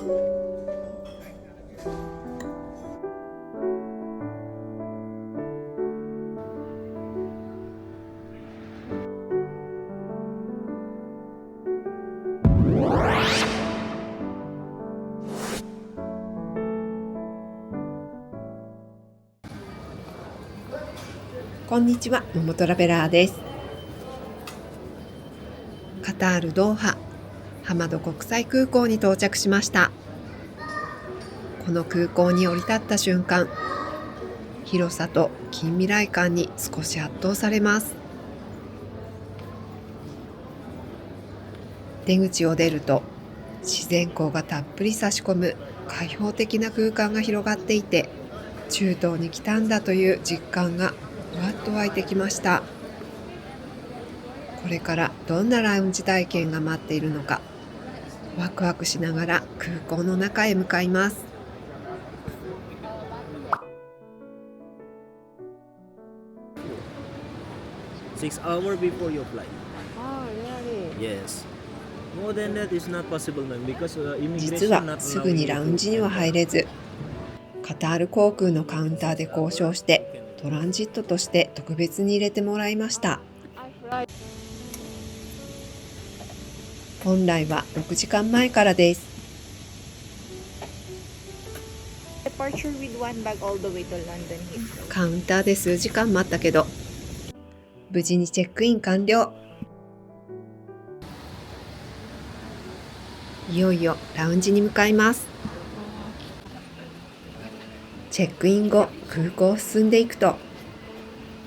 こんにちは、ももトラベラーです。カタールドーハハマド国際空港に到着しました。この空港に降り立った瞬間、広さと近未来感に少し圧倒されます。出口を出ると自然光がたっぷり差し込む開放的な空間が広がっていて、中東に来たんだという実感がわっと湧いてきました。これからどんなラウンジ体験が待っているのか、ワクワクしながら空港の中へ向かいます。6 hours before your flight. Oh, really? Yes. More than that is not possible, ma'am, because 実 immigration は not すぐ allowing に you ラウン to ジには enter. 入れず、カタール航空のカウンターで交渉してトランジットとして特別に入れてもらいました。本来は6時間前からです。Departure with one bag all the way to London Heathrow. カウンターで数時間待ったけど、無事にチェックイン完了。いよいよラウンジに向かいます。チェックイン後、空港を進んでいくと、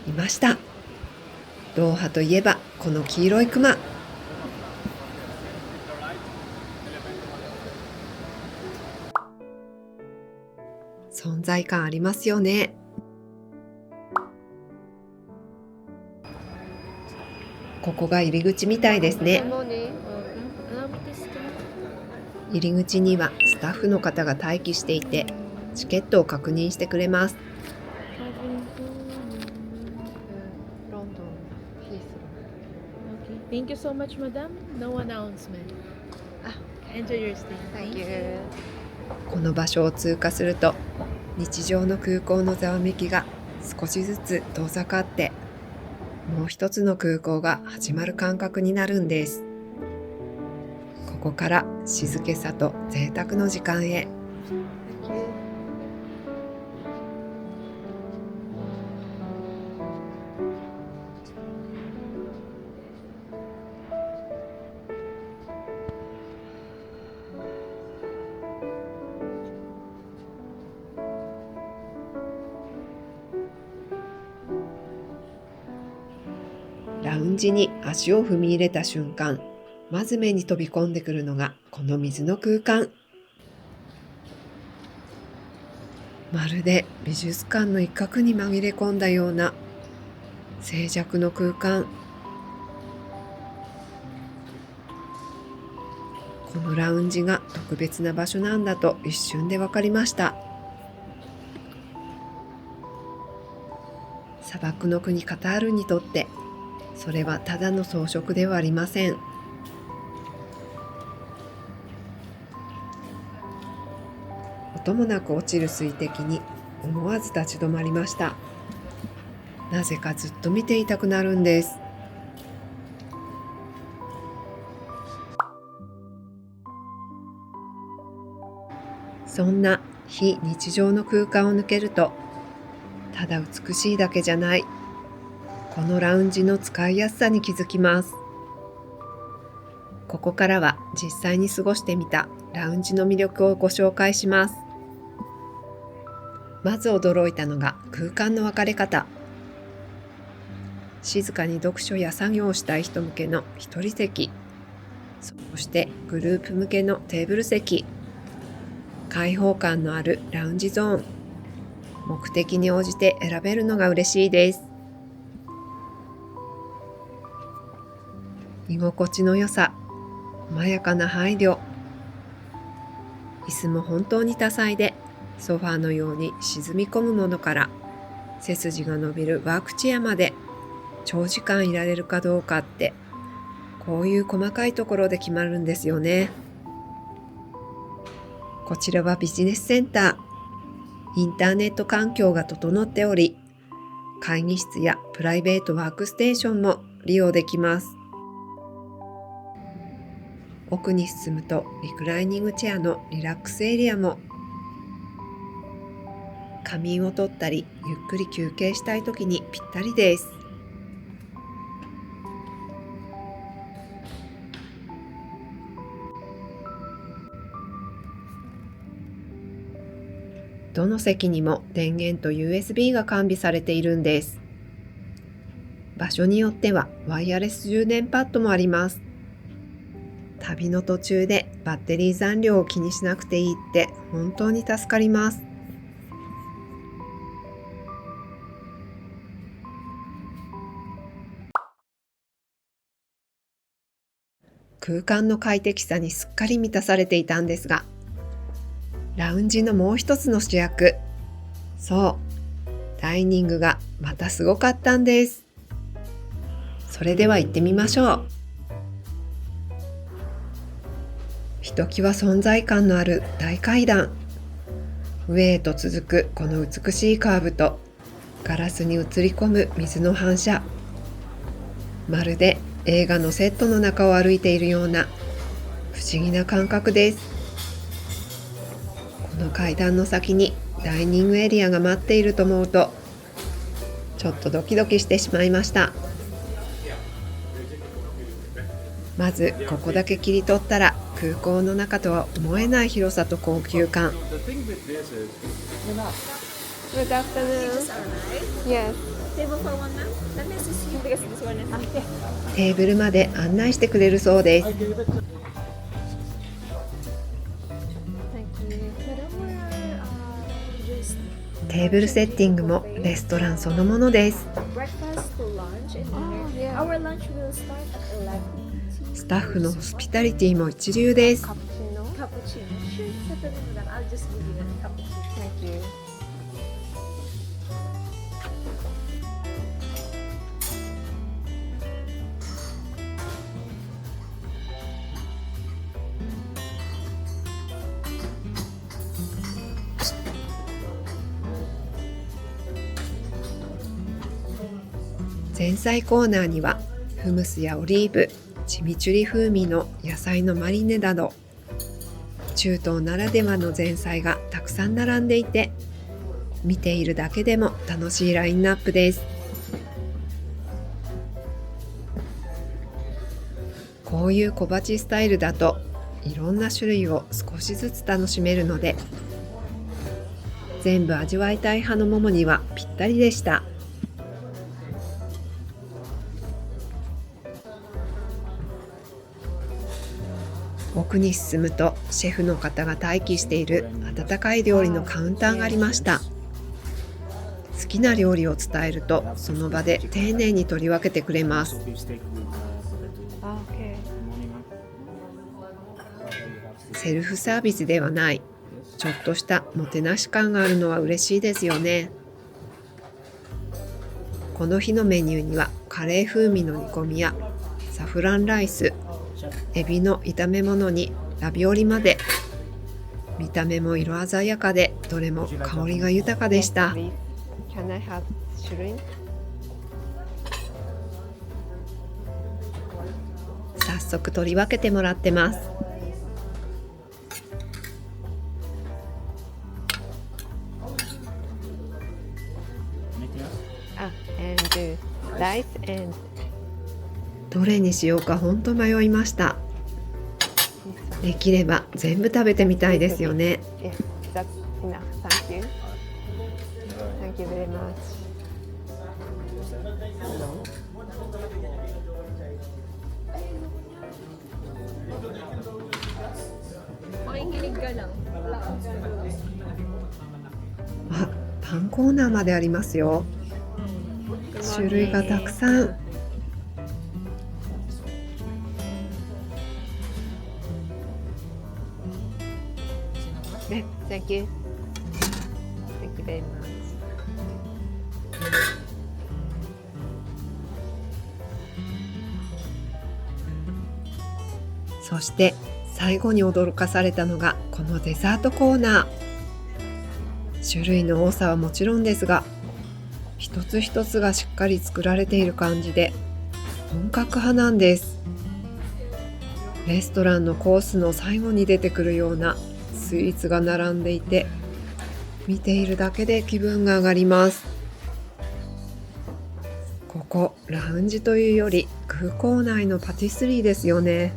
いました。ドーハといえばこの黄色いクマ。存在感ありますよね。ここが入り口みたいですね。入り口にはスタッフの方が待機していて、チケットを確認してくれます。Thank you so much, madam. No announcement. Enjoy your stay. Thank you. この場所を通過すると、日常の空港のざわめきが少しずつ遠ざかって、もう一つの空港が始まる感覚になるんです。ここから静けさと贅沢の時間へ。ラウンジに足を踏み入れた瞬間、まず目に飛び込んでくるのがこの水の空間。まるで美術館の一角に紛れ込んだような静寂の空間。このラウンジが特別な場所なんだと一瞬で分かりました。砂漠の国カタールにとって、それはただの装飾ではありません。音もなく落ちる水滴に思わず立ち止まりました。なぜかずっと見ていたくなるんです。そんな非日常の空間を抜けると、ただ美しいだけじゃない、このラウンジの使いやすさに気づきます。ここからは実際に過ごしてみたラウンジの魅力をご紹介します。まず驚いたのが空間の分かれ方。静かに読書や作業をしたい人向けの一人席、そしてグループ向けのテーブル席、開放感のあるラウンジゾーン、目的に応じて選べるのが嬉しいです。居心地の良さ、細やかな配慮、椅子も本当に多彩で、ソファーのように沈み込むものから背筋が伸びるワークチェアまで、長時間いられるかどうかってこういう細かいところで決まるんですよね。こちらはビジネスセンター。インターネット環境が整っており、会議室やプライベートワークステーションも利用できます。奥に進むとリクライニングチェアのリラックスエリアも。仮眠を取ったりゆっくり休憩したい時にぴったりです。どの席にも電源と USB が完備されているんです。場所によってはワイヤレス充電パッドもあります。旅の途中でバッテリー残量を気にしなくていいって本当に助かります。空間の快適さにすっかり満たされていたんですが、ラウンジのもう一つの主役、そう、ダイニングがまたすごかったんです。それでは行ってみましょう。ひときわ存在感のある大階段、上へと続くこの美しいカーブとガラスに映り込む水の反射、まるで映画のセットの中を歩いているような不思議な感覚です。この階段の先にダイニングエリアが待っていると思うとちょっとドキドキしてしまいました。まずここだけ切り取ったら空港の中とは思えない広さと高級感。 Good afternoon. Yes. Table for one now. Let me assist you because this one is okay. テーブルまで案内してくれるそうです。 Thank you. Madam, we're just テーブルセッティングもレストランそのものです。 breakfast to lunch and dinner. Our lunch will start at 11. スタッフのホスピタリティも一流です。 Cappuccino. Sure, certainly, madam. I'll just give you a cappuccino. Thank you. 前菜コーナーにはフムスやオリーブ、チミチュリ風味の野菜のマリネなど中東ならではの前菜がたくさん並んでいて、見ているだけでも楽しいラインナップです。こういう小鉢スタイルだといろんな種類を少しずつ楽しめるので、全部味わいたい派のももにはぴったりでした。奥に進むとシェフの方が待機している温かい料理のカウンターがありました。好きな料理を伝えるとその場で丁寧に取り分けてくれます。セルフサービスではない、ちょっとしたもてなし感があるのは嬉しいですよね。この日のメニューにはカレー風味の煮込みやサフランライス、エビの炒め物にラビオリまで、見た目も色鮮やかでどれも香りが豊かでした。早速取り分けてもらってます。どれにしようか本当迷いました。できれば全部食べてみたいですよね。あ、パンコーナーまでありますよ。種類がたくさん。Thank you. Thank you very much. そして最後に驚かされたのがこのデザートコーナー。種類の多さはもちろんですが、一つ一つがしっかり作られている感じで本格派なんです。レストランのコースの最後に出てくるようなスイーツが並んでいて、見ているだけで気分が上がります。ここラウンジというより空港内のパティスリーですよね。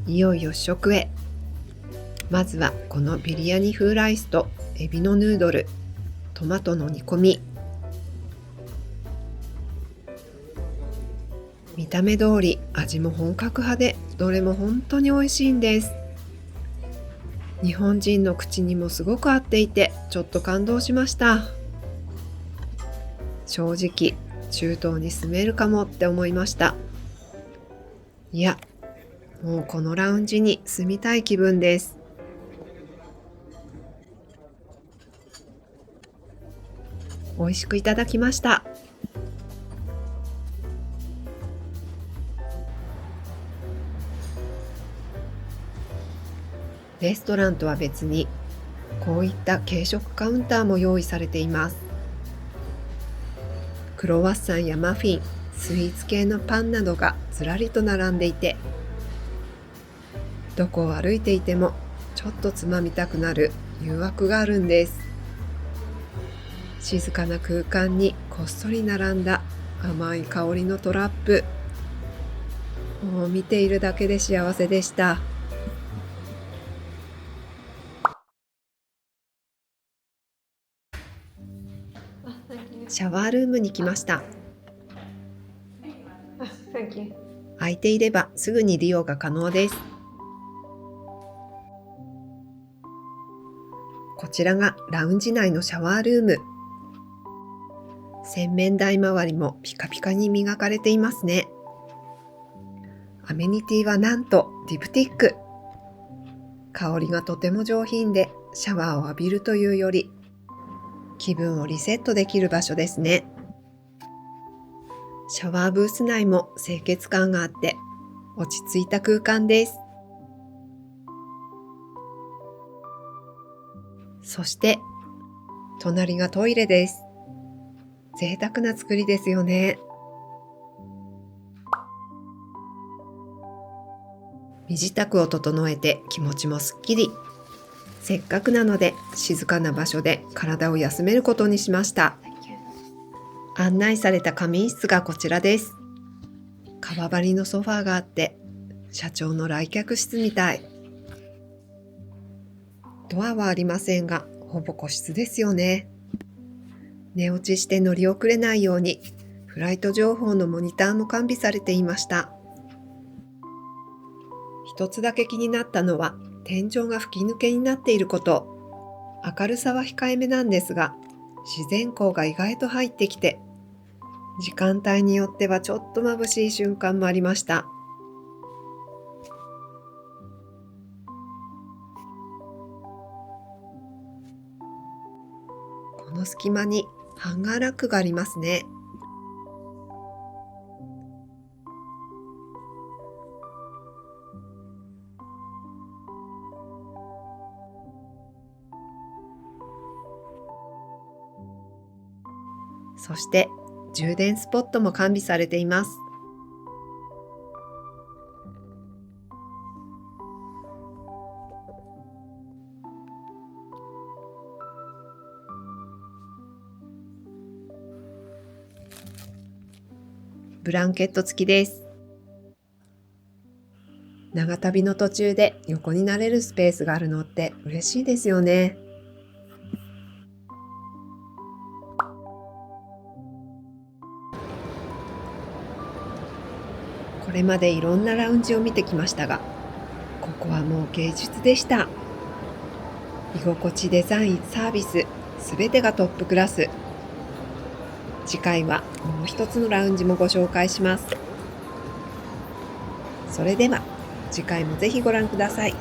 いよいよ試食へ。まずはこのビリヤニ風ライスとエビのヌードル、トマトの煮込み。見た目通り味も本格派で、どれも本当に美味しいんです。日本人の口にもすごく合っていて、ちょっと感動しました。正直中東に住めるかもって思いました。いや、もうこのラウンジに住みたい気分です。美味しくいただきました。レストランとは別にこういった軽食カウンターも用意されています。クロワッサンやマフィン、スイーツ系のパンなどがずらりと並んでいて、どこを歩いていてもちょっとつまみたくなる誘惑があるんです。静かな空間にこっそり並んだ甘い香りのトラップ、もう見ているだけで幸せでした。シャワールームに来ました。空いていればすぐに利用が可能です。こちらがラウンジ内のシャワールーム。洗面台周りもピカピカに磨かれていますね。アメニティはなんとディプティック。香りがとても上品で、シャワーを浴びるというより気分をリセットできる場所ですね。シャワーブース内も清潔感があって落ち着いた空間です。そして隣がトイレです。贅沢な作りですよね。身支度を整えて気持ちもすっきり。せっかくなので静かな場所で体を休めることにしました。案内された仮眠室がこちらです。革張りのソファーがあって社長の来客室みたい。ドアはありませんがほぼ個室ですよね。寝落ちして乗り遅れないようにフライト情報のモニターも完備されていました。一つだけ気になったのは天井が吹き抜けになっていること。明るさは控えめなんですが、自然光が意外と入ってきて、時間帯によってはちょっと眩しい瞬間もありました。この隙間にハンガーラックがありますね。そして充電スポットも完備されています。ブランケット付きです。長旅の途中で横になれるスペースがあるのって嬉しいですよね。これまでいろんなラウンジを見てきましたが、ここはもう芸術でした。居心地、デザイン、サービス、すべてがトップクラス。次回はもう一つのラウンジもご紹介します。それでは次回もぜひご覧ください。